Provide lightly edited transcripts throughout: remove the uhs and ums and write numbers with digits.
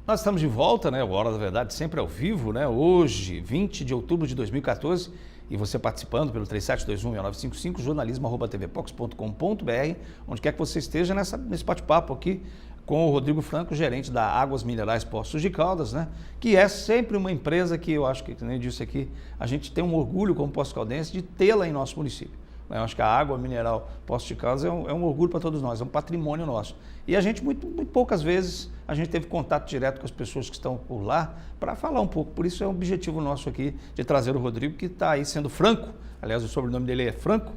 Nós estamos de volta, né? O Hora da Verdade sempre ao vivo, né? Hoje, 20 de outubro de 2014, e você participando pelo 3721-1955, jornalismo@tvpox.com.br, onde quer que você esteja nesse bate-papo aqui com o Rodrigo Franco, gerente da Águas Minerais Poços de Caldas, né? Que é sempre uma empresa que eu acho que, nem eu disse aqui, a gente tem um orgulho como Poços Caldense de tê-la em nosso município. Eu acho que a água mineral Poços de Caldas é um orgulho para todos nós, é um patrimônio nosso. E a gente, muito poucas vezes, a gente teve contato direto com as pessoas que estão por lá para falar um pouco. Por isso é um objetivo nosso aqui de trazer o Rodrigo, que está aí sendo franco, aliás, o sobrenome dele é Franco,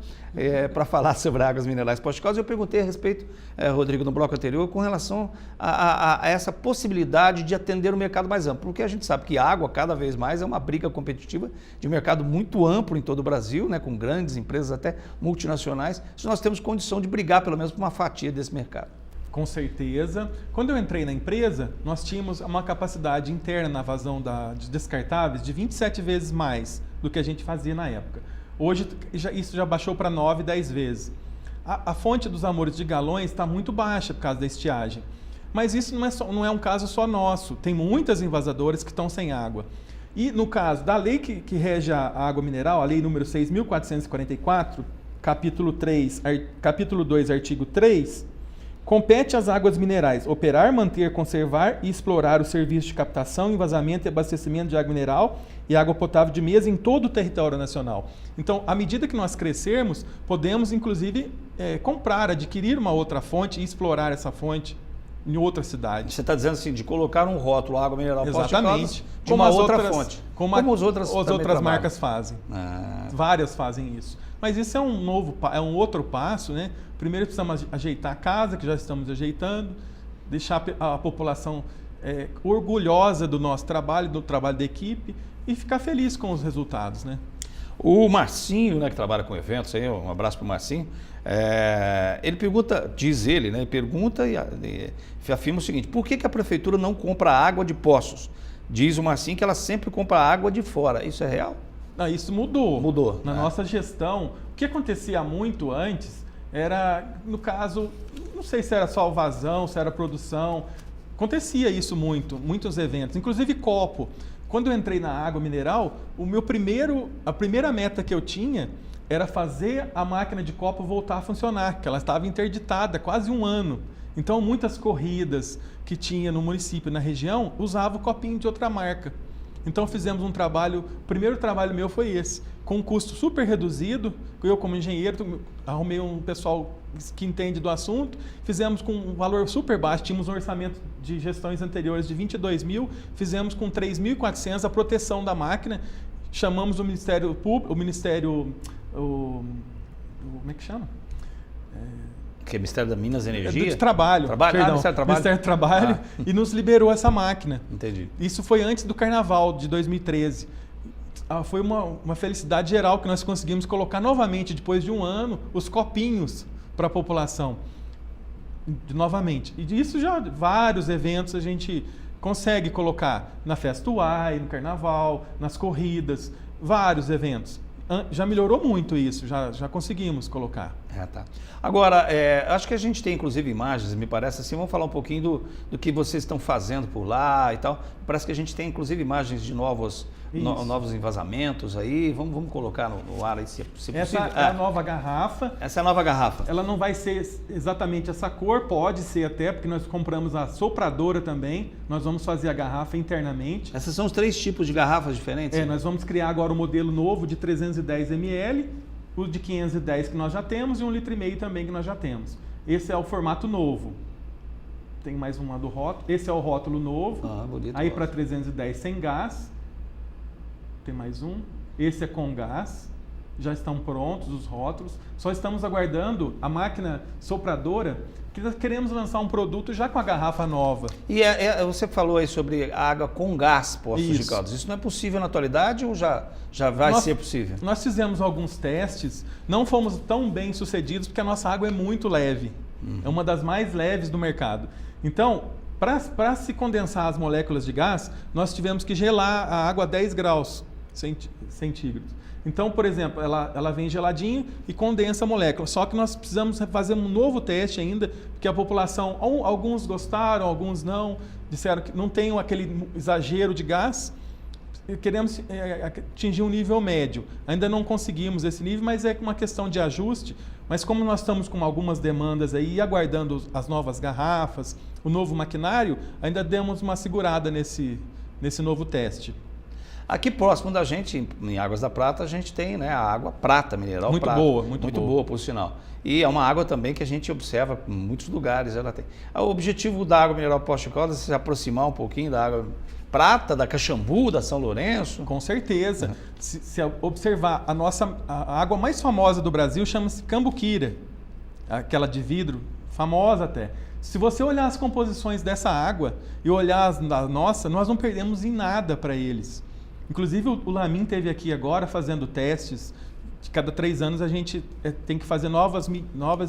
para falar sobre Águas Minerais Poços de Caldas. Eu perguntei a respeito, Rodrigo, no bloco anterior, com relação a essa possibilidade de atender o mercado mais amplo, porque a gente sabe que a água, cada vez mais, é uma briga competitiva de mercado muito amplo em todo o Brasil, né, com grandes empresas, até multinacionais, se nós temos condição de brigar, pelo menos, por uma fatia desse mercado. Com certeza. Quando eu entrei na empresa, nós tínhamos uma capacidade interna na vazão de descartáveis de 27 vezes mais do que a gente fazia na época. Hoje, isso já baixou para 9, 10 vezes. A fonte dos amores de galões está muito baixa por causa da estiagem. Mas isso não é um caso só nosso. Tem muitas envasadoras que estão sem água. E no caso da lei que rege a água mineral, a lei número 6.444, capítulo 2, artigo 3, compete às águas minerais operar, manter, conservar e explorar o serviço de captação, envasamento e abastecimento de água mineral e água potável de mesa em todo o território nacional. Então, à medida que nós crescermos, podemos, inclusive, comprar, adquirir uma outra fonte e explorar essa fonte em outra cidade. Você está dizendo assim, de colocar um rótulo água mineral Poços de Caldas de uma outra fonte. Como as outras marcas fazem. Várias fazem isso. Mas isso é um outro passo, né? Primeiro precisamos ajeitar a casa, que já estamos ajeitando, deixar a população orgulhosa do nosso trabalho, do trabalho da equipe e ficar feliz com os resultados, né? O Marcinho, né, que trabalha com eventos, aí, um abraço para o Marcinho, ele pergunta, diz ele, né, pergunta e afirma o seguinte: por que a prefeitura não compra água de poços? Diz o Marcinho que ela sempre compra água de fora. Isso é real? Não, isso mudou. Mudou. Na nossa gestão, o que acontecia muito antes era, no caso, não sei se era só vazão, se era produção, acontecia isso muitos eventos, inclusive copo. Quando eu entrei na água mineral, a primeira meta que eu tinha era fazer a máquina de copo voltar a funcionar, que ela estava interditada há quase um ano. Então, muitas corridas que tinha no município, na região, usavam o copinho de outra marca. Então, fizemos um trabalho, o primeiro trabalho meu foi esse, com um custo super reduzido. Eu, como engenheiro, arrumei um pessoal que entende do assunto, fizemos com um valor super baixo, tínhamos um orçamento de gestões anteriores de 22 mil, fizemos com 3.400 a proteção da máquina, chamamos o Ministério Público, como é que chama? Que é Ministério da Minas e Energia? De Trabalho. Perdão, Ministério do Trabalho. Ministério do Trabalho, e nos liberou essa máquina. Entendi. Isso foi antes do Carnaval de 2013. Foi uma felicidade geral que nós conseguimos colocar novamente, depois de um ano, os copinhos para a população. Novamente. E disso já vários eventos a gente consegue colocar na Festa UAI, no Carnaval, nas corridas, vários eventos. Já melhorou muito isso, já conseguimos colocar. Tá. Agora, acho que a gente tem inclusive imagens, me parece assim, vamos falar um pouquinho do que vocês estão fazendo por lá e tal. Parece que a gente tem inclusive imagens de novos envasamentos aí, vamos colocar no ar aí se possível. Essa é a nova garrafa. Essa é a nova garrafa. Ela não vai ser exatamente essa cor, pode ser até, porque nós compramos a sopradora também, nós vamos fazer a garrafa internamente. Esses são os 3 tipos de garrafas diferentes? Nós vamos criar agora um modelo novo de 310 ml, o de 510 que nós já temos e 1,5 litro também que nós já temos. Esse é o formato novo. Tem mais um lá do rótulo. Esse é o rótulo novo. Bonito. Aí para 310 sem gás. Tem mais um. Esse é com gás. Já estão prontos os rótulos. Só estamos aguardando a máquina sopradora, que nós queremos lançar um produto já com a garrafa nova. E você falou aí sobre água com gás, Poços de Caldas. Isso não é possível na atualidade ou já vai ser possível? Nós fizemos alguns testes, não fomos tão bem sucedidos porque a nossa água é muito leve. É uma das mais leves do mercado. Então, para se condensar as moléculas de gás, nós tivemos que gelar a água a 10 graus centígrados. Então, por exemplo, ela vem geladinho e condensa a molécula. Só que nós precisamos fazer um novo teste ainda, porque a população, alguns gostaram, alguns não, disseram que não tem aquele exagero de gás. Queremos atingir um nível médio. Ainda não conseguimos esse nível, mas é uma questão de ajuste. Mas como nós estamos com algumas demandas aí, aguardando as novas garrafas, o novo maquinário, ainda demos uma segurada nesse novo teste. Aqui próximo da gente, em Águas da Prata, a gente tem, né, a água prata, mineral muito prata. Boa, muito boa, por sinal. E é uma água também que a gente observa em muitos lugares. Ela tem. O objetivo da água mineral Poços de Caldas é se aproximar um pouquinho da água prata, da Caxambu, da São Lourenço. Com certeza. Se observar, a água mais famosa do Brasil chama-se Cambuquira, aquela de vidro, famosa até. Se você olhar as composições dessa água e olhar as da nossa, nós não perdemos em nada para eles. Inclusive o Lamin esteve aqui agora fazendo testes. De cada 3 anos a gente tem que fazer novas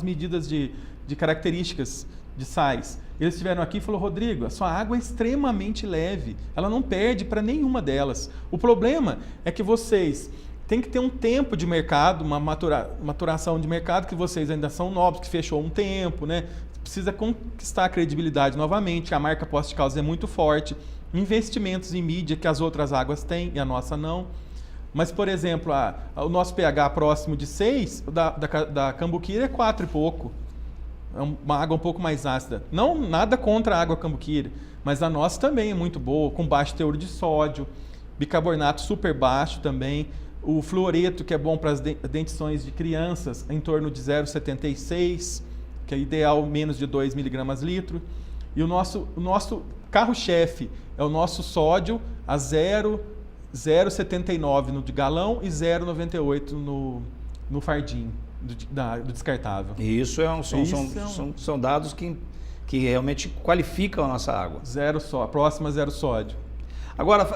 medidas de características de sais. Eles estiveram aqui e falaram: Rodrigo, a sua água é extremamente leve, ela não perde para nenhuma delas. O problema é que vocês têm que ter um tempo de mercado, uma maturação de mercado, que vocês ainda são novos, que fechou um tempo, né? Precisa conquistar a credibilidade novamente, a marca Poços de Caldas é muito forte, investimentos em mídia que as outras águas têm e a nossa não. Mas, por exemplo, o nosso pH próximo de 6, da Cambuquira é 4 e pouco. É uma água um pouco mais ácida. Não, nada contra a água Cambuquira, mas a nossa também é muito boa, com baixo teor de sódio, bicarbonato super baixo também, o fluoreto, que é bom para as dentições de crianças, em torno de 0,76, que é ideal menos de 2 mg/litro. E o nosso carro-chefe é o nosso sódio a 0,79 no de galão e 0,98 no fardinho do descartável. E isso são dados que realmente qualificam a nossa água. Próxima zero sódio. Agora,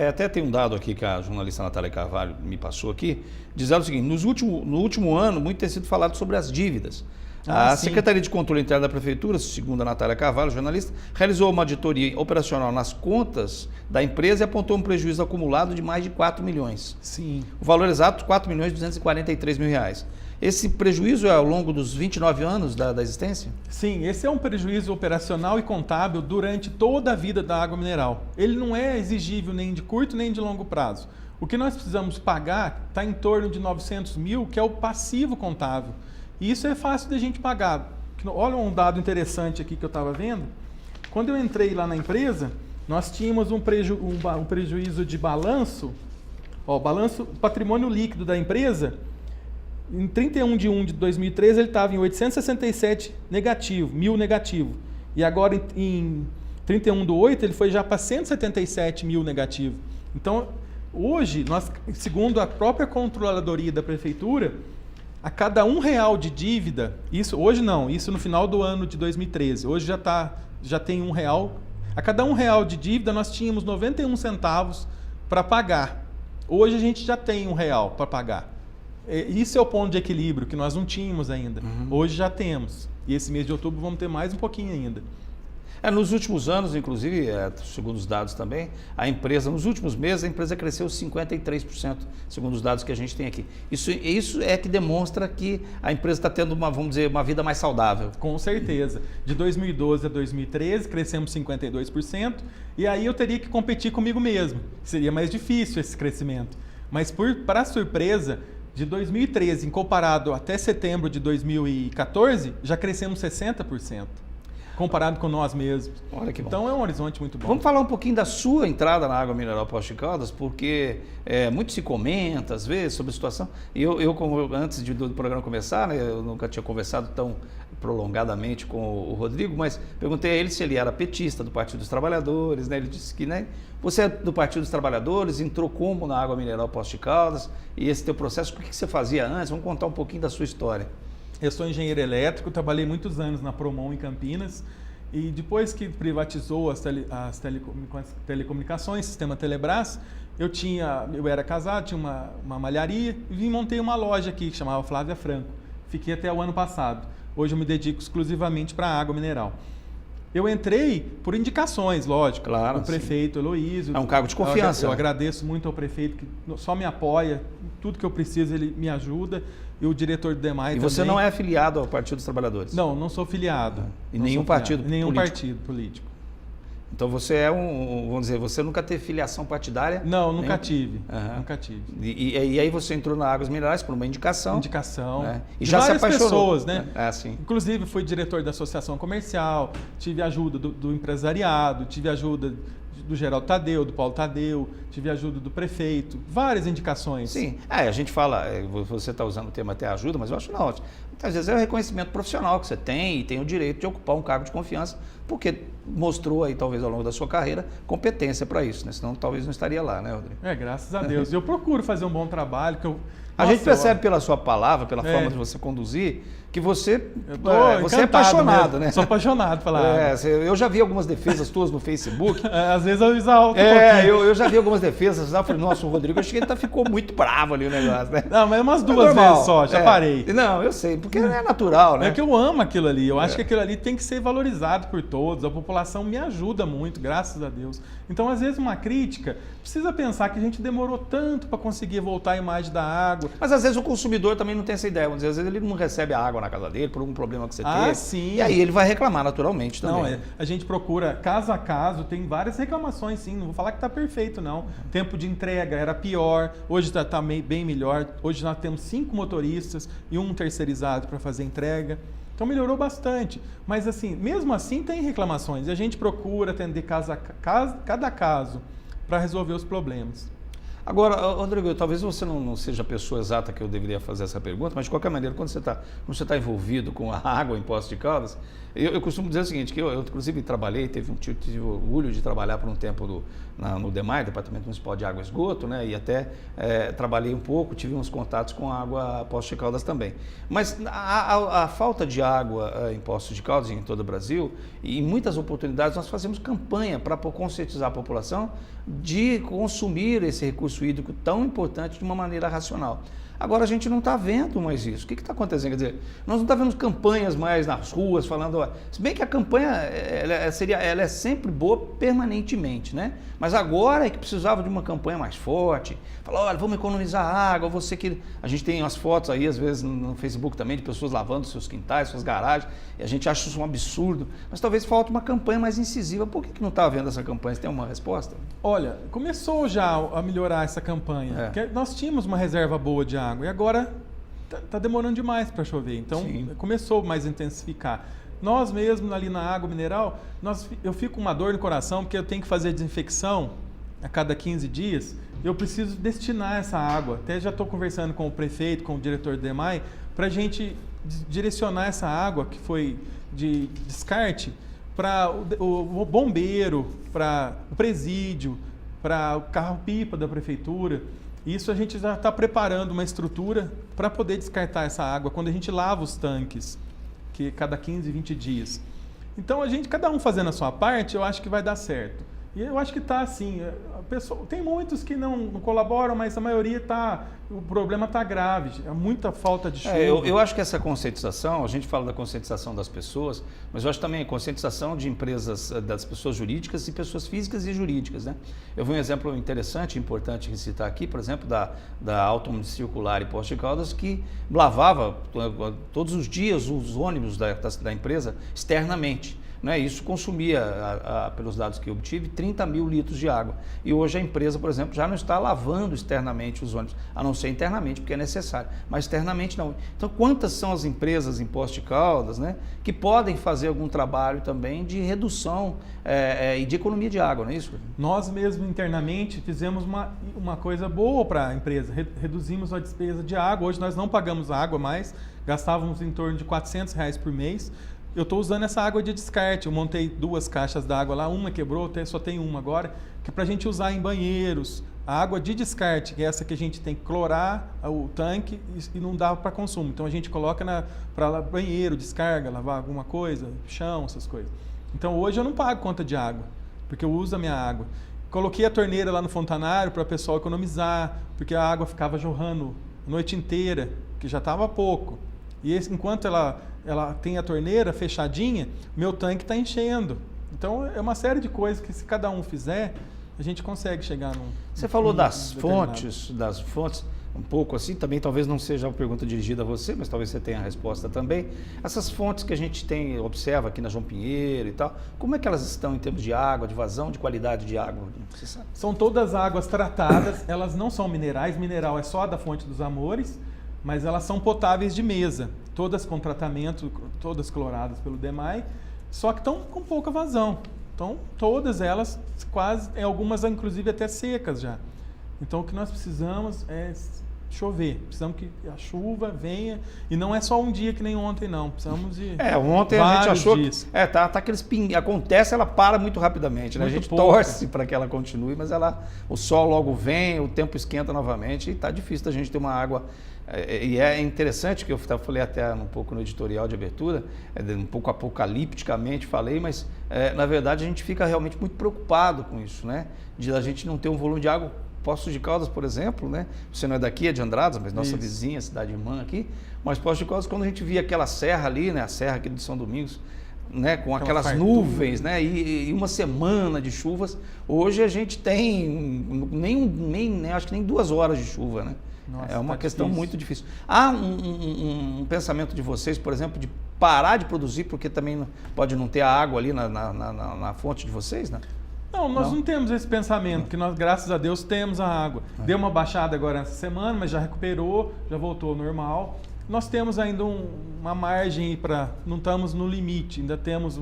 até tem um dado aqui que a jornalista Natália Carvalho me passou aqui, dizendo o seguinte: no último ano, muito tem sido falado sobre as dívidas. A Secretaria de Controle Interno da Prefeitura, segundo a Natália Carvalho, jornalista, realizou uma auditoria operacional nas contas da empresa e apontou um prejuízo acumulado de mais de 4 milhões. Sim. O valor exato, R$ 4.243.000. Esse prejuízo é ao longo dos 29 anos da existência? Sim, esse é um prejuízo operacional e contábil durante toda a vida da água mineral. Ele não é exigível nem de curto nem de longo prazo. O que nós precisamos pagar está em torno de 900 mil, que é o passivo contábil. E isso é fácil de a gente pagar. Olha um dado interessante aqui que eu estava vendo. Quando eu entrei lá na empresa, nós tínhamos um prejuízo de balanço. O patrimônio líquido da empresa, em 31/1 de 2013, ele estava em 867 mil negativo. E agora, em 31/8, ele foi já para 177 mil negativo. Então, hoje, segundo a própria controladoria da prefeitura, a cada R$1 de dívida, isso no final do ano de 2013, hoje já tem R$1. A cada R$1 de dívida nós tínhamos 91 centavos para pagar. Hoje a gente já tem R$1 para pagar. Isso é o ponto de equilíbrio que nós não tínhamos ainda. Hoje já temos. E esse mês de outubro vamos ter mais um pouquinho ainda. Nos últimos anos, inclusive, segundo os dados também, nos últimos meses, a empresa cresceu 53%, segundo os dados que a gente tem aqui. Isso é que demonstra que a empresa está tendo uma vida mais saudável. Com certeza. De 2012 a 2013, crescemos 52%, e aí eu teria que competir comigo mesmo. Seria mais difícil esse crescimento. Mas, para surpresa, de 2013, comparado até setembro de 2014, já crescemos 60%. Comparado com nós mesmos. Olha que bom. Então é um horizonte muito bom. Vamos falar um pouquinho da sua entrada na água mineral Poços de Caldas, porque muito se comenta, às vezes, sobre a situação. E como antes do programa começar, né, eu nunca tinha conversado tão prolongadamente com o Rodrigo, mas perguntei a ele se ele era petista do Partido dos Trabalhadores, né? Ele disse que, né, você é do Partido dos Trabalhadores, entrou como na água mineral Poços de Caldas, e esse teu processo, o que você fazia antes? Vamos contar um pouquinho da sua história. Eu sou engenheiro elétrico, trabalhei muitos anos na Promon em Campinas, e depois que privatizou as telecomunicações, sistema Telebrás, eu era casado, tinha uma malharia e montei uma loja aqui que chamava Flávia Franco. Fiquei até o ano passado. Hoje eu me dedico exclusivamente para a água mineral. Eu entrei por indicações, lógico. Claro, o prefeito Heloísio. É um cargo de confiança. Eu agradeço muito ao prefeito que só me apoia, tudo que eu preciso ele me ajuda. E o diretor do DEMAI também. E você não é afiliado ao Partido dos Trabalhadores? Não, não sou filiado. E nenhum partido político? Nenhum partido político. Então você é vamos dizer, você nunca teve filiação partidária? Não, nunca tive. Nunca tive. E aí você entrou na Águas Minerais por uma indicação? Indicação. Né? E já se apaixonou. Pessoas, né? Sim. Inclusive fui diretor da Associação Comercial, tive ajuda do empresariado, tive ajuda do Geraldo Tadeu, do Paulo Tadeu, tive ajuda do prefeito, várias indicações. Sim, a gente fala, você está usando o termo até ajuda, mas eu acho não. Às vezes é o reconhecimento profissional que você tem e tem o direito de ocupar um cargo de confiança, porque mostrou aí, talvez, ao longo da sua carreira, competência para isso, né? Senão talvez não estaria lá, né, Rodrigo? Graças a Deus. Eu procuro fazer um bom trabalho. A gente percebe pela sua palavra, pela forma de você conduzir, que você é apaixonado, né? Sou apaixonado pela água. Eu já vi algumas defesas tuas no Facebook. Às vezes eu exalto um pouquinho. Eu já vi algumas defesas, eu falei, nossa, o Rodrigo, acho que ele ficou muito bravo ali o negócio, né? Não, mas umas duas vezes só, já parei. Não, eu sei, porque é natural, né? É que eu amo aquilo ali, eu acho que aquilo ali tem que ser valorizado por todos, a população me ajuda muito, graças a Deus. Então, às vezes, uma crítica, precisa pensar que a gente demorou tanto para conseguir voltar a imagem da água. Mas, às vezes, o consumidor também não tem essa ideia, vamos dizer, às vezes ele não recebe a água na casa dele por algum problema que você teve. Sim. E aí ele vai reclamar naturalmente também. Não, a gente procura caso a caso, tem várias reclamações sim, não vou falar que está perfeito não. Tempo de entrega era pior, hoje está bem melhor, hoje nós temos 5 motoristas e um terceirizado para fazer entrega. Então melhorou bastante, mas assim, mesmo assim tem reclamações e a gente procura atender cada caso para resolver os problemas. Agora, Rodrigo, talvez você não seja a pessoa exata que eu deveria fazer essa pergunta, mas de qualquer maneira, quando você está envolvido com a água em Poços de Caldas, eu costumo dizer o seguinte, que eu inclusive trabalhei, tive orgulho de trabalhar por um tempo no DEMAI, Departamento Municipal de Água e Esgoto, né, e até trabalhei um pouco, tive uns contatos com a água Poços de Caldas também. Mas a falta de água em Poços de Caldas, em todo o Brasil, e em muitas oportunidades nós fazemos campanha para conscientizar a população de consumir esse recurso hídrico tão importante de uma maneira racional. Agora a gente não está vendo mais isso. O que está acontecendo? Quer dizer, nós não estamos vendo campanhas mais nas ruas falando... Se bem que a campanha ela é sempre boa permanentemente, né? Mas agora é que precisava de uma campanha mais forte. Falar, olha, vamos economizar água, você que... A gente tem as fotos aí, às vezes, no Facebook também, de pessoas lavando seus quintais, suas garagens, e a gente acha isso um absurdo. Mas talvez falte uma campanha mais incisiva. Por que não está havendo essa campanha? Você tem uma resposta? Olha, começou já a melhorar essa campanha. Porque nós tínhamos uma reserva boa de água e agora está demorando demais para chover. Então, começou mais a intensificar. Nós mesmos ali na água mineral, eu fico com uma dor no coração porque eu tenho que fazer desinfecção a cada 15 dias. Eu preciso destinar essa água. Até já estou conversando com o prefeito, com o diretor do DEMAI, para a gente direcionar essa água que foi de descarte para o bombeiro, para o presídio, para o carro-pipa da prefeitura. Isso a gente já está preparando uma estrutura para poder descartar essa água quando a gente lava os tanques, que cada 15, 20 dias. Então, cada um fazendo a sua parte, eu acho que vai dar certo. E eu acho que está assim, tem muitos que não colaboram, mas a maioria o problema está grave, é muita falta de chuva. Eu acho que essa conscientização, a gente fala da conscientização das pessoas, mas eu acho também a conscientização de empresas, das pessoas jurídicas e pessoas físicas e jurídicas, né? Eu vi um exemplo interessante e importante de citar aqui, por exemplo, da Autônomo Circular e Poços de Caldas, que lavava todos os dias os ônibus da empresa externamente. Né? Isso consumia, pelos dados que eu obtive, 30 mil litros de água. E hoje a empresa, por exemplo, já não está lavando externamente os ônibus, a não ser internamente, porque é necessário, mas externamente não. Então, quantas são as empresas em Poços de Caldas, né, que podem fazer algum trabalho também de redução e de economia de água, não é isso? Nós mesmos internamente fizemos uma coisa boa para a empresa, reduzimos a despesa de água. Hoje nós não pagamos água mais, gastávamos em torno de R$400 por mês. Eu estou usando essa água de descarte, eu montei 2 caixas d'água lá, uma quebrou, só tem uma agora, que é para a gente usar em banheiros. A água de descarte, que é essa que a gente tem que clorar o tanque e não dá para consumo. Então a gente coloca para banheiro, descarga, lavar alguma coisa, chão, essas coisas. Então hoje eu não pago conta de água, porque eu uso a minha água. Coloquei a torneira lá no fontanário para o pessoal economizar, porque a água ficava jorrando a noite inteira, que já estava pouco. E enquanto ela tem a torneira fechadinha, meu tanque está enchendo. Então é uma série de coisas que se cada um fizer, a gente consegue chegar num... Você falou das fontes, um pouco assim, também talvez não seja uma pergunta dirigida a você, mas talvez você tenha a resposta também. Essas fontes que a gente observa aqui na João Pinheiro e tal, como é que elas estão em termos de água, de vazão, de qualidade de água? Você sabe? São todas águas tratadas, elas não são minerais, mineral é só da Fonte dos Amores, mas elas são potáveis de mesa, todas com tratamento, todas cloradas pelo DEMAI, só que estão com pouca vazão. Então, todas elas, quase, algumas inclusive até secas já. Então, o que nós precisamos é chover. Precisamos que a chuva venha. E não é só um dia que nem ontem, não. Precisamos de ontem a gente achou dias. que... tá aqueles acontece, ela para muito rapidamente, né? Muito a gente pouco. torce para que ela continue, mas o sol logo vem, o tempo esquenta novamente e está difícil da gente ter uma água... E é interessante que eu falei até um pouco no editorial de abertura, um pouco apocalipticamente falei, mas na verdade a gente fica realmente muito preocupado com isso, né? De a gente não ter um volume de água. Poços de Caldas, por exemplo, né? Você não é daqui, é de Andradas, mas nossa vizinha, cidade irmã aqui. Mas Poços de Caldas, quando a gente via aquela serra ali, né? A serra aqui de São Domingos, né? Com aquelas nuvens, né? E uma semana de chuvas. Hoje a gente tem acho que nem 2 horas de chuva, né? Nossa, é uma questão difícil. muito difícil. Há um pensamento de vocês, por exemplo, de parar de produzir, porque também pode não ter a água ali na fonte de vocês, né? Não, nós não temos esse pensamento, porque nós, graças a Deus, temos a água. Deu uma baixada agora essa semana, mas já recuperou, já voltou ao normal. Nós temos ainda uma margem para... Não estamos no limite, ainda temos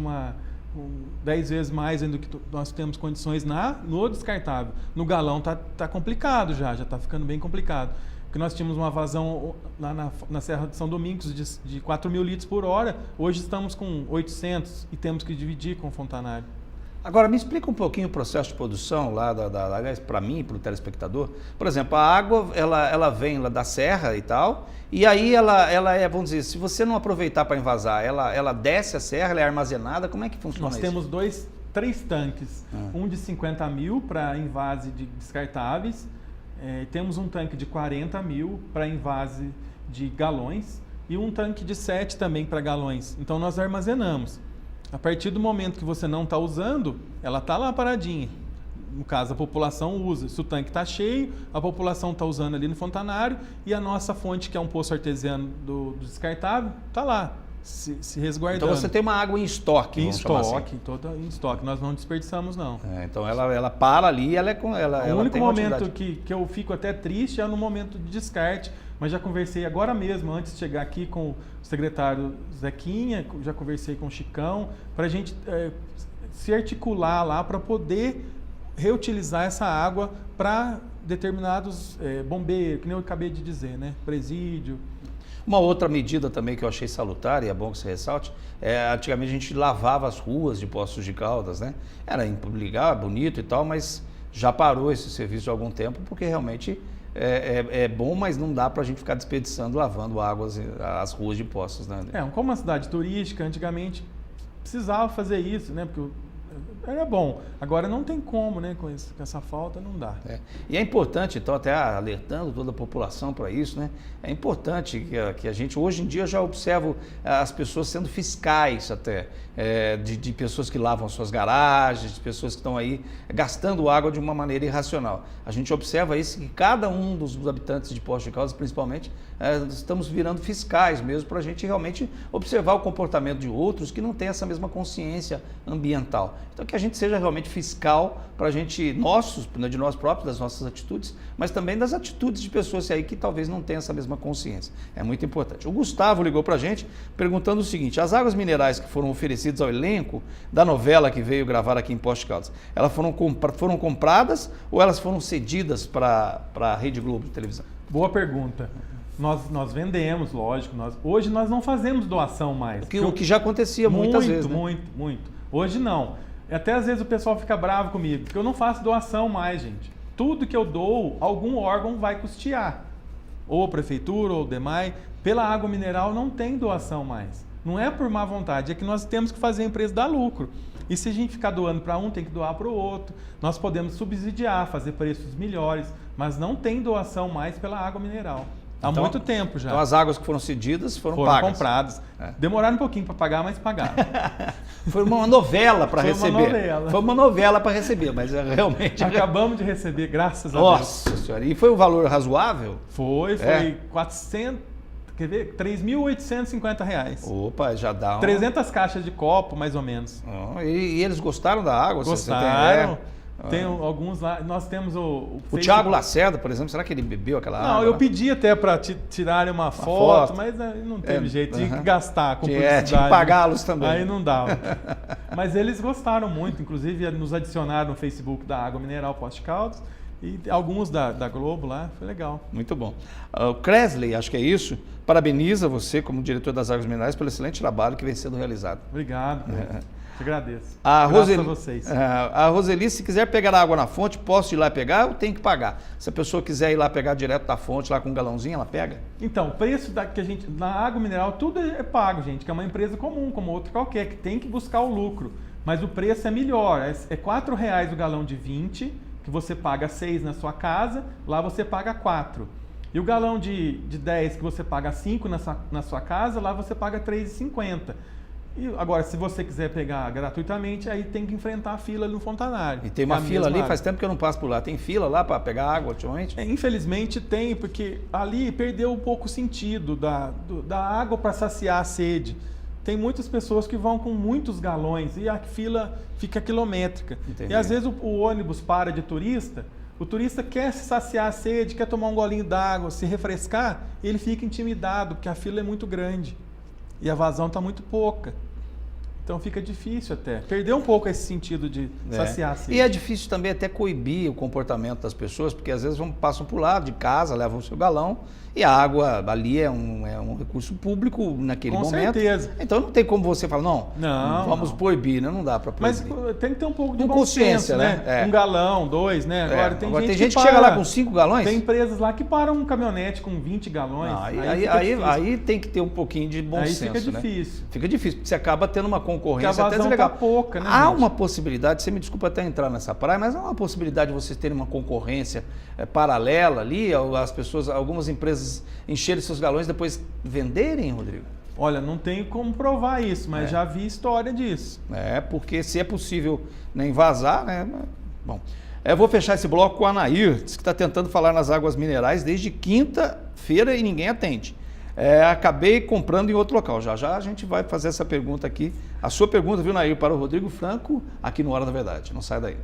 10 vezes mais do que nós temos condições no descartável. No galão tá complicado já está ficando bem complicado. Porque nós tínhamos uma vazão lá na Serra de São Domingos de 4.000 litros por hora, hoje estamos com 800 e temos que dividir com o fontanário. Agora, me explica um pouquinho o processo de produção lá, para mim, para o telespectador. Por exemplo, a água, ela vem lá da serra e tal, e aí ela é, vamos dizer, se você não aproveitar para envasar, ela desce a serra, ela é armazenada, como é que funciona isso? Nós temos 3 tanques, um de 50 mil para invase de descartáveis, temos um tanque de 40 mil para invase de galões e um tanque de 7 também para galões. Então nós armazenamos. A partir do momento que você não está usando, ela está lá paradinha. No caso, a população usa. Se o tanque está cheio, a população está usando ali no fontanário e a nossa fonte, que é um poço artesiano do descartável, está lá, se resguardando. Então você tem uma água em estoque, em estoque, toda em estoque. Nós não desperdiçamos, não. Então ela para ali e o único momento que eu fico até triste é no momento de descarte, mas já conversei agora mesmo, antes de chegar aqui, com o secretário Zequinha, já conversei com o Chicão, para a gente se articular lá para poder reutilizar essa água para determinados bombeiros, que nem eu acabei de dizer, né? Presídio. Uma outra medida também que eu achei salutar, e é bom que você ressalte, antigamente a gente lavava as ruas de Poços de Caldas, né? Era legal, bonito e tal, mas já parou esse serviço de algum tempo, porque realmente é bom, mas não dá para a gente ficar desperdiçando, lavando as ruas de Poços, né? Como uma cidade turística, antigamente precisava fazer isso, né? Porque era bom. Agora não tem como, né? Com essa falta não dá. E é importante, então, até alertando toda a população para isso, né? É importante que a gente, hoje em dia, eu já observo as pessoas sendo fiscais até, de pessoas que lavam suas garagens, de pessoas que estão aí gastando água de uma maneira irracional. A gente observa isso, que cada um dos habitantes de Poços de Caldas, principalmente, estamos virando fiscais mesmo para a gente realmente observar o comportamento de outros que não têm essa mesma consciência ambiental. Então, que a gente seja realmente fiscal para a gente, de nós próprios, das nossas atitudes, mas também das atitudes de pessoas aí que talvez não tenham essa mesma consciência. É muito importante. O Gustavo ligou para a gente perguntando o seguinte: as águas minerais que foram oferecidas ao elenco da novela que veio gravar aqui em Poços de Caldas, elas foram compradas ou elas foram cedidas para a Rede Globo de televisão? Boa pergunta. Nós vendemos, lógico. Hoje nós não fazemos doação mais. O que já acontecia muitas vezes, né? Muito. Hoje não. Até às vezes o pessoal fica bravo comigo, porque eu não faço doação mais, gente. Tudo que eu dou, algum órgão vai custear. Ou a prefeitura, ou o DEMAI. Pela água mineral não tem doação mais. Não é por má vontade, é que nós temos que fazer a empresa dar lucro. E se a gente ficar doando para um, tem que doar para o outro. Nós podemos subsidiar, fazer preços melhores, mas não tem doação mais pela água mineral. Há muito tempo já. Então as águas que foram cedidas foram Foram pagas. compradas. Demoraram um pouquinho para pagar, mas pagaram. Foi uma novela para receber. Foi uma novela. Foi uma novela para receber, mas realmente... Acabamos de receber, graças a Deus. Nossa Senhora, e foi um valor razoável? Foi 400... Quer ver? R$3.850. Opa, já dá 300 caixas de copo, mais ou menos. E eles gostaram da água? Gostaram. Tem alguns lá. Nós temos o Thiago Lacerda, por exemplo, será que ele bebeu aquela água? Não, eu pedi até para tirarem uma foto, mas não teve jeito de gastar com publicidade. Tinha que pagá-los também. Aí não dava. Mas eles gostaram muito, inclusive nos adicionaram no Facebook da Água Mineral Poços de Caldas e alguns da Globo lá, foi legal. Muito bom. O Cresley, acho que é isso, parabeniza você como diretor das Águas Minerais pelo excelente trabalho que vem sendo realizado. Obrigado, te agradeço. Graças a vocês. A Roseli, se quiser pegar a água na fonte, posso ir lá pegar ou tem que pagar? Se a pessoa quiser ir lá pegar direto da fonte, lá com um galãozinho, ela pega? Então, o preço que a gente, na água mineral, tudo é pago, gente, que é uma empresa comum, como outra qualquer, que tem que buscar o lucro. Mas o preço é melhor, é R$4 o galão de 20, que você paga 6 na sua casa, lá você paga 4. E o galão de 10, que você paga 5 na sua casa, lá você paga R$3,50. E agora, se você quiser pegar gratuitamente, aí tem que enfrentar a fila ali no Fontanário. E tem uma fila ali, faz tempo que eu não passo por lá. Tem fila lá para pegar água ultimamente? Infelizmente tem, porque ali perdeu um pouco o sentido da água para saciar a sede. Tem muitas pessoas que vão com muitos galões e a fila fica quilométrica. Entendi. E às vezes o ônibus para de turista, o turista quer se saciar a sede, quer tomar um golinho d'água, se refrescar, e ele fica intimidado, porque a fila é muito grande e a vazão está muito pouca. Então fica difícil até. Perdeu um pouco esse sentido de saciar a sede. E é difícil também até coibir o comportamento das pessoas, porque às vezes passam por lá de casa, levam o seu galão, e a água ali é um recurso público naquele momento. Com certeza. Então não tem como você falar, vamos proibir, né? Não dá para proibir. Mas tem que ter um pouco de com bom consciência, senso, né? Um galão, 2, né? Agora tem gente que chega lá com 5 galões. Tem empresas lá que param um caminhonete com 20 galões. Aí tem que ter um pouquinho de bom senso, fica difícil. Né? Fica difícil, porque você acaba tendo uma concorrência porque a vazão até legal. Tá pouca, né, há gente? uma possibilidade, você me desculpa até entrar nessa praia, mas há uma possibilidade de vocês terem uma concorrência paralela ali, as pessoas, algumas empresas encherem seus galões e depois venderem, Rodrigo? Olha, não tenho como provar isso, mas já vi história disso. Porque se é possível nem vazar, né? Bom, eu vou fechar esse bloco com a Anair, diz que está tentando falar nas águas minerais desde quinta-feira e ninguém atende. Acabei comprando em outro local. Já já a gente vai fazer essa pergunta aqui. A sua pergunta, viu, Nair, para o Rodrigo Franco, aqui no Hora da Verdade. Não sai daí.